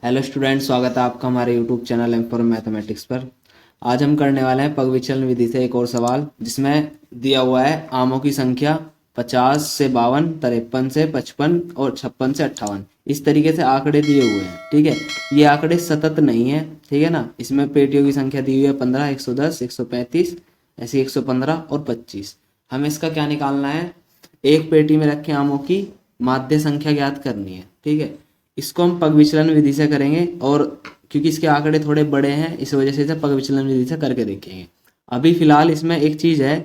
Hello student, स्वागत है आपका हमारे YouTube channel M for mathematics पर। आज हम करने वाले हैं पग विचलन विधि से एक और सवाल, जिसमें दिया हुआ है आमों की संख्या 50 से 52, 53 से 55 और 56 से 58। इस तरीके से आंकड़े दिए हुए हैं। ठीक है, ये आंकड़े सतत नहीं है। ठीक है ना। इसमें पेटियों की संख्या दी हुई है 15, 110, 135, ऐसी 115 और 25। हमें इसका क्या निकालना है? एक पेटी में रखे आमों की माध्य संख्या ज्ञात करनी है। ठीक है, इसको हम पग विचलन विधि से करेंगे, और क्योंकि इसके आंकड़े थोड़े बड़े हैं इस वजह से इसे पग विचलन विधि से करके देखेंगे। अभी फिलहाल इसमें एक चीज है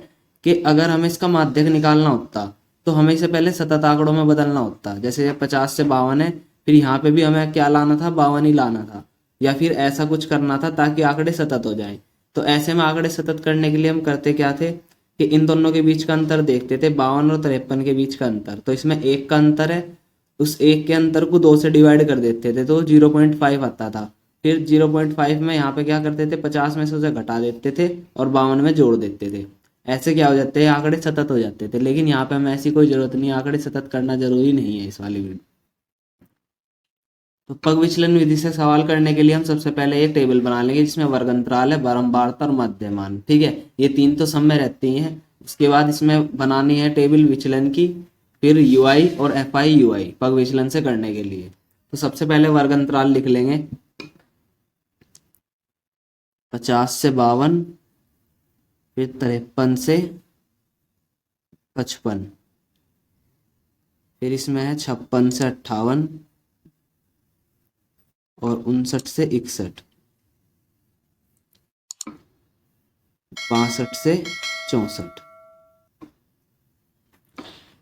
कि अगर हमें इसका माध्यक निकालना होता तो हमें इसे पहले सतत आंकड़ों में बदलना होता। जैसे 50 से 52 है, फिर यहाँ पे भी हमें क्या लाना था? 52 ही लाना था, या फिर ऐसा कुछ करना था ताकि आंकड़े सतत हो जाएं। तो ऐसे में आंकड़े सतत करने के लिए हम करते क्या थे कि इन दोनों के बीच का अंतर देखते थे, 52 और 53 के बीच का अंतर। तो इसमें एक का अंतर है, उस एक के अंतर को दो से डिवाइड कर देते थे तो 0.5 आता था। फिर 0.5 में यहाँ पे क्या करते थे? 50 में से उसे घटा देते थे और 52 में जोड़ देते थे। ऐसे क्या हो जाते हैं? आंकड़े सतत हो जाते थे। लेकिन यहाँ पे हमें ऐसी कोई जरूरत नहीं है, आंकड़े सतत करना जरूरी नहीं है इस वाली वीडियो। तो पग विचलन विधि से सवाल करने के लिए हम सबसे पहले एक टेबल बना लेंगे जिसमें वर्ग अंतराल है, बारंबारता और मध्यमान। ठीक है, ये तीन तो सब में रहती हैं। उसके बाद इसमें बनानी है टेबल विचलन की, फिर यूआई और एफ आई यूआई पग विचलन से करने के लिए। तो सबसे पहले वर्ग अंतराल लिख लेंगे, 50 से 52, फिर 53 से 55, फिर इसमें है 56 से 58 और 59 से 61, 62 से 64।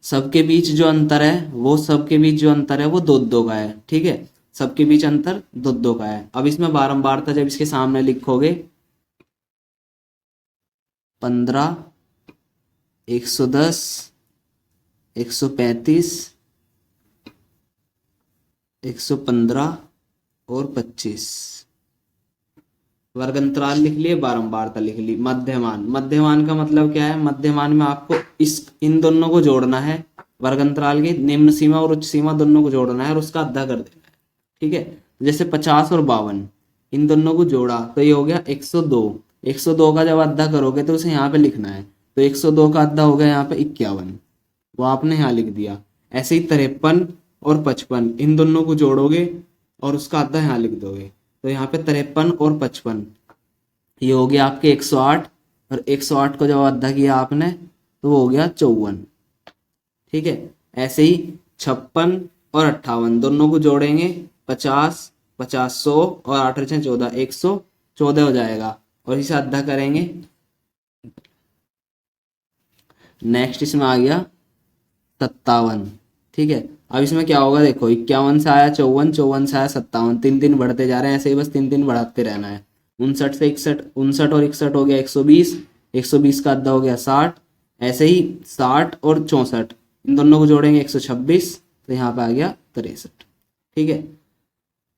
सबके बीच जो अंतर है वो दो दो का है। ठीक है, सबके बीच अंतर दो दो का है। अब इसमें बारंबारता जब इसके सामने लिखोगे, 15, 110, 135, 115 और 25। वर्ग अंतराल लिख लिए, बारंबारता लिख ली। मध्यमान का मतलब क्या है? मध्यमान में आपको इन दोनों को जोड़ना है। वर्ग अंतराल की निम्न सीमा और उच्च सीमा दोनों को जोड़ना है और उसका आधा कर देना है। ठीक है, जैसे 50 और 52, इन दोनों को जोड़ा तो ये हो गया 102। 102 का जब आधा करोगे तो उसे यहाँ पे लिखना है। तो 102 का आधा हो गया यहाँ पे 51, वो आपने यहाँ लिख दिया। ऐसे ही 53 और 55, इन दोनों को जोड़ोगे और उसका आधा यहाँ लिख दोगे। तो यहाँ पे 53 और 55, ये हो गया आपके 108, और 108 को जब आधा किया आपने तो वो हो गया 54। ठीक है, ऐसे ही 56 और 58 दोनों को जोड़ेंगे, 50, 50, 100 और 8 और 14, 114 हो जाएगा, और इसे आधा करेंगे। नेक्स्ट इसमें आ गया 57। ठीक है, अब इसमें क्या होगा? देखो, 51 से आया 54, 54 से आया 57, तीन तीन बढ़ते जा रहे हैं। ऐसे ही बस तीन तीन बढ़ाते रहना है। 59 से 61, 59 और 61 हो गया 120, 120 का आधा हो गया 60। ऐसे ही 60 और 64, इन दोनों को जोड़ेंगे 126, तो यहाँ पे आ गया 63। ठीक है,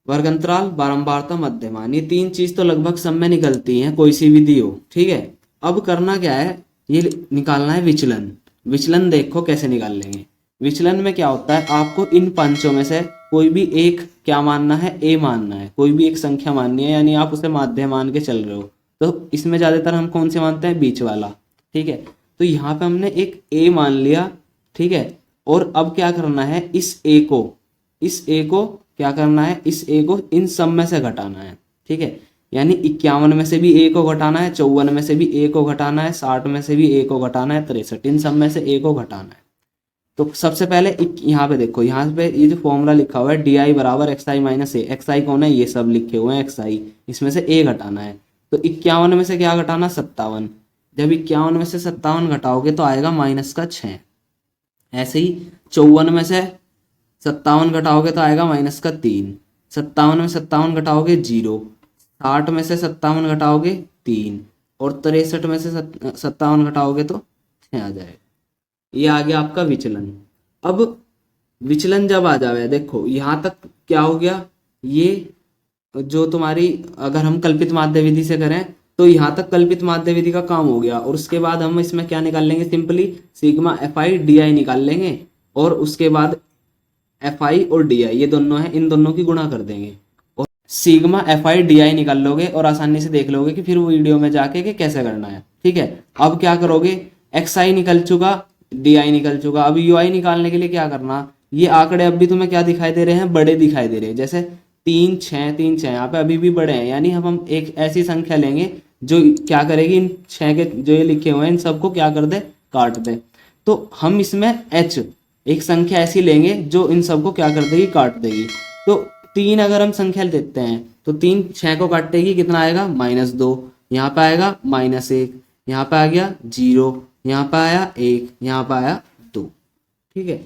वर्ग अंतराल, बारंबारता, मध्यमान, ये तीन चीज तो लगभग सब में निकलती हैं, कोई सी विधि हो। ठीक है, अब करना क्या है? ये निकालना है विचलन। विचलन देखो कैसे निकाल लेंगे। विचलन में क्या होता है? आपको इन पांचों में से कोई भी एक क्या मानना है? ए मानना है। कोई भी एक संख्या माननी है, यानी आप उसे माध्य मान के चल रहे हो। तो इसमें ज्यादातर हम कौन से मानते हैं? बीच वाला। ठीक है, तो यहाँ पे हमने एक ए मान लिया। ठीक है, और अब क्या करना है? इस ए को क्या करना है? इस ए को इन सब में से घटाना है। ठीक है, यानी 51 में से भी ए को घटाना है, 54 में से भी ए को घटाना है, 60 में से भी ए को घटाना है, 63, इन सब में से ए को घटाना है। तो सबसे पहले यहाँ पे देखो, यहाँ पे ये जो फॉर्मूला लिखा हुआ है डी आई बराबर एक्स आई माइनस ए। एक्स आई कौन है? ये सब लिखे हुए हैं एक्स आई, इसमें से ए घटाना है। तो 51 में से क्या घटाना? 57। जब 51 में से 57 घटाओगे तो आएगा -6। ऐसे ही 54 में से 57 घटाओगे तो आएगा -3। 57 में 57 घटाओगे 0। 60 में से 57 घटाओगे 3, और 63 में से 57 घटाओगे तो 6 आ जाएगा। ये आ गया आपका विचलन। अब विचलन जब आ जावे, देखो यहाँ तक क्या हो गया? ये जो तुम्हारी, अगर हम कल्पित माध्य विधि से करें तो यहाँ तक कल्पित माध्य विधि का काम हो गया। और उसके बाद हम इसमें क्या निकाल लेंगे? Simply sigma F I D I निकाल लेंगे, और उसके बाद एफ आई और डी आई ये दोनों है, इन दोनों की गुणा कर देंगे। Sigma F I D I निकाल लोगे और आसानी से देख लोगे कि फिर वो वीडियो में जाके कि कैसे करना है। ठीक है, अब क्या करोगे, एक्स आई निकल चुका, डी आई निकल चुका, अब यू आई निकालने के लिए क्या करना, ये आंकड़े अब भी तुम्हें क्या दिखाई दे रहे हैं, बड़े दिखाई दे रहे हैं। जैसे 3 6 यहाँ पे अभी भी बड़े हैं, यानी हम एक ऐसी संख्या लेंगे जो क्या करेगी, इन 6 के जो ये लिखे हुए हैं इन सबको क्या कर दे, काट दे। तो हम इसमें एच एक संख्या ऐसी लेंगे जो इन सबको क्या कर देगी, काट देगी। तो 3 अगर हम संख्या लेते हैं तो 3 6 को काटेगी, कितना आएगा, -2, यहाँ पे आएगा -1, यहाँ पे आ गया 0, यहाँ पे आया 1, यहाँ पे आया 2। ठीक है,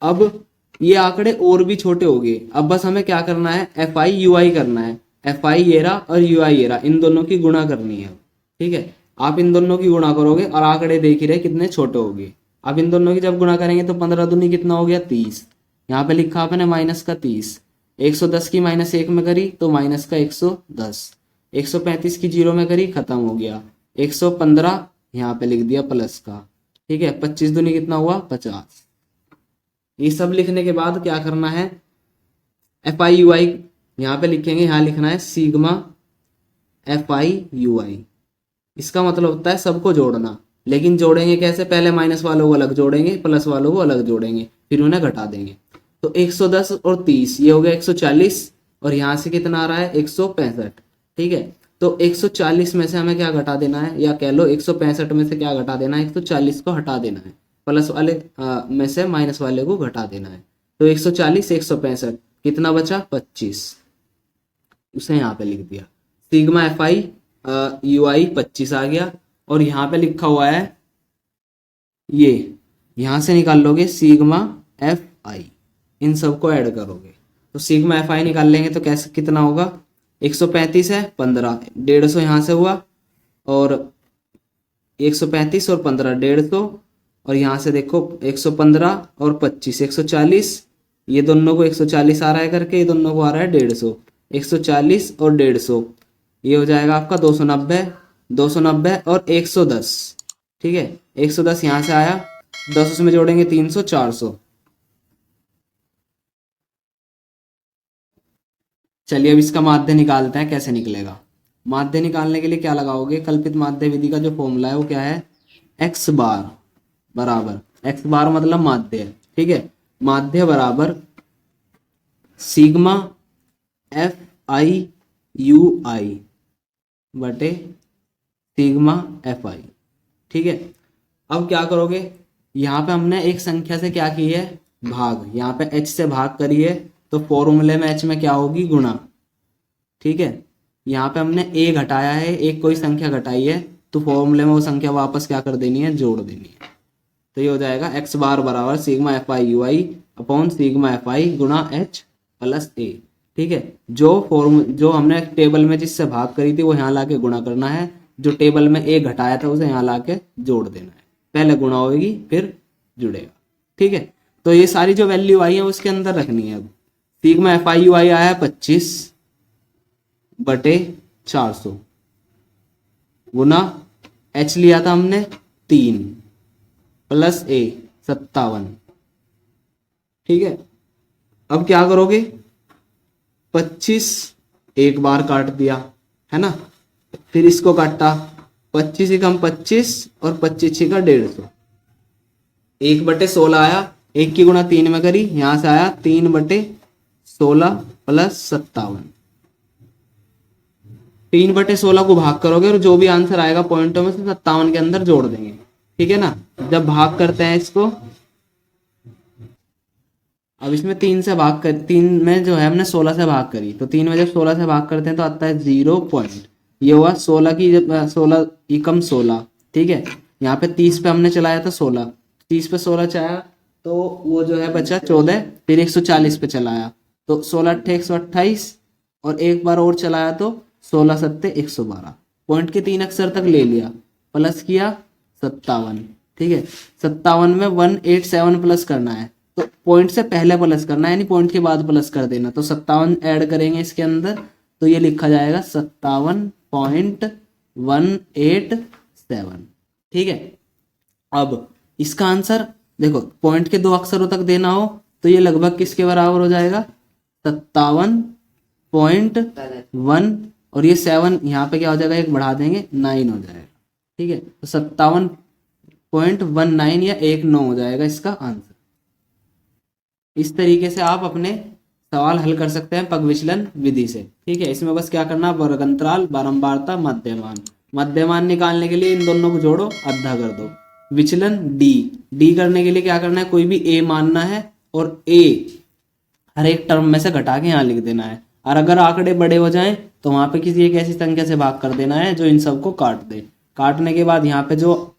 अब ये आंकड़े और भी छोटे हो गए। अब बस हमें क्या करना है, एफ आई यू आई करना है। एफ आई ये रहा और यू आई ये रहा, इन दोनों की गुणा करनी है। ठीक है, आप इन दोनों की गुणा करोगे और आंकड़े देख ही रहे कितने छोटे हो गए। अब इन दोनों की जब गुणा करेंगे तो 15 दूनी कितना हो गया, 30। यहाँ पे लिखा आपने -30, 110 की -1 में करी तो -110, 135 की 0 में करी, खत्म हो गया। 115 यहाँ पे लिख दिया प्लस का। ठीक है, 25 दूनी कितना हुआ, 50। ये सब लिखने के बाद क्या करना है, एफ आई यू आई यहाँ पे लिखेंगे, यहाँ लिखना है सिग्मा एफ आई यू आई। इसका मतलब होता है सबको जोड़ना, लेकिन जोड़ेंगे कैसे, पहले माइनस वालों को अलग जोड़ेंगे, प्लस वालों को अलग जोड़ेंगे, फिर उन्हें घटा देंगे। तो 110 और 30 ये हो गया 140, और यहाँ से कितना आ रहा है, 165। ठीक है, तो 140 में से हमें क्या घटा देना है, या कह लो 165 में से क्या घटा देना है, 140 को हटा देना है, प्लस वाले में से माइनस वाले को घटा देना है। तो 140 165 कितना बचा, 25, उसे यहाँ पे लिख दिया। सिग्मा एफ आई यू आई 25 आ गया, और यहाँ पे लिखा हुआ है ये, यहाँ से निकाल लोगे सिग्मा एफ आई, इन सबको ऐड करोगे तो सिग्मा एफ आई निकाल लेंगे तो कैसे, कितना होगा, 135 है 15, 150 यहाँ से हुआ, और 135 और 15 150, और यहाँ से देखो 115 और 25 140, ये दोनों को 140 आ रहा है करके, ये दोनों को आ रहा है 150, 140 और 150, ये हो जाएगा आपका 290, 290 और 110। ठीक है, 110 यहाँ से आया, 10 उसमें जोड़ेंगे 300, 400। चलिए अब इसका माध्य निकालते हैं, कैसे निकलेगा। माध्य निकालने के लिए क्या लगाओगे, कल्पित माध्य विधि का जो फॉर्मूला है वो क्या है, x बार बराबर, x बार मतलब माध्य। ठीक है, माध्य बराबर सिग्मा एफ आई यू आई बटे सिग्मा एफ आई। ठीक है, अब क्या करोगे, यहाँ पे हमने एक संख्या से क्या की है, भाग, यहाँ पे h से भाग करी है, तो फॉर्मूले में h में क्या होगी, गुणा। ठीक है, यहाँ पे हमने a घटाया है, एक कोई संख्या घटाई है, तो फॉर्मूले में वो संख्या वापस क्या कर देनी है, जोड़ देनी है। तो ये हो जाएगा x बार बराबर sigma F I you I upon sigma F I गुणा h प्लस a। ठीक है, जो हमने टेबल में जिससे भाग करी थी वो यहाँ लाके गुणा करना है, जो टेबल में a घटाया था उसे यहाँ लाके जोड़ देना है। पहले गुणा होगी फिर जुड़ेगा। ठीक है, तो ये सारी जो वैल्यू आई है उसके अंदर रखनी है। अब सिग्मा एफ आई यू आई आया 25 बटे 400 गुना h लिया था हमने 3 प्लस a 57। ठीक है, अब क्या करोगे, 25 एक बार काट दिया है ना, फिर इसको काटा, 25 एकम 25 और 25 का 150, 1/16 आया, 1 की गुणा 3 में करी, यहां से आया 3/16 प्लस 57। 3/16 को भाग करोगे और जो भी आंसर आएगा पॉइंटों में से 57 के अंदर जोड़ देंगे। ठीक है ना, जब भाग करते हैं इसको, अब इसमें 3 से भाग कर, 3 में जो है हमने 16 से भाग करी, तो 3 में जब 16 से भाग करते हैं तो आता है 0 पॉइंट, ये हुआ 16 की, जब 16 एकम 16। ठीक है, यहाँ पे 30 पे हमने चलाया था 16, 30 पे 16 चलाया तो वो जो है बचा 14, फिर 140 पे चलाया तो 16 अट्ठे 128, और एक बार और चलाया तो 16 सत्ते 112, पॉइंट के 3 अक्षर तक ले लिया, प्लस किया 57। ठीक है, 57 में 187 प्लस करना है, तो पॉइंट से पहले प्लस करना है, यानी पॉइंट के बाद प्लस कर देना, तो 57 ऐड करेंगे इसके अंदर, तो ये लिखा जाएगा 57.187। ठीक है, अब इसका आंसर देखो, पॉइंट के 2 अक्षरों तक देना हो तो ये लगभग किसके बराबर हो जाएगा, 57 57.1 और ये 7 यहाँ पे क्या हो जाएगा, एक बढ़ा देंगे 9 हो जाएगा। ठीक है, तो 57.19 या 19 हो जाएगा इसका आंसर। इस तरीके से आप अपने सवाल हल कर सकते हैं पग विचलन विधि से। ठीक है, इसमें बस क्या करना, वर्ग अंतराल, बारंबारता, मध्यमान। मध्यमान निकालने के लिए इन दोनों को जोड़ो, आधा कर दो। विचलन डी करने के लिए क्या करना है, कोई भी ए मानना है और ए हर एक टर्म में से घटा के यहाँ लिख देना है। और अगर आंकड़े बड़े हो जाएं तो वहां पे किसी एक ऐसी संख्या से भाग कर देना है जो इन सबको काट दे। काटने के बाद यहाँ पे जो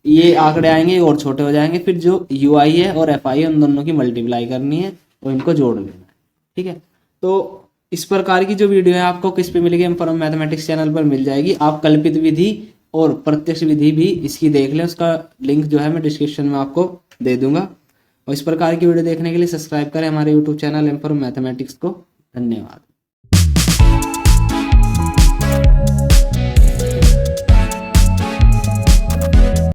ये आंकड़े आएंगे और छोटे हो जाएंगे, फिर जो यू आई है और एफ आई है उन दोनों की मल्टीप्लाई करनी है और इनको जोड़ लेना है। ठीक है, तो इस प्रकार की जो वीडियो है आपको किस पे मिलेगी, एम मैथमेटिक्स चैनल पर मिल जाएगी। आप कल्पित विधि और प्रत्यक्ष विधि भी इसकी देख लें, उसका लिंक जो है मैं डिस्क्रिप्शन में आपको दे दूंगा। और इस प्रकार की वीडियो देखने के लिए सब्सक्राइब करें हमारे यूट्यूब चैनल एम मैथमेटिक्स को। धन्यवाद।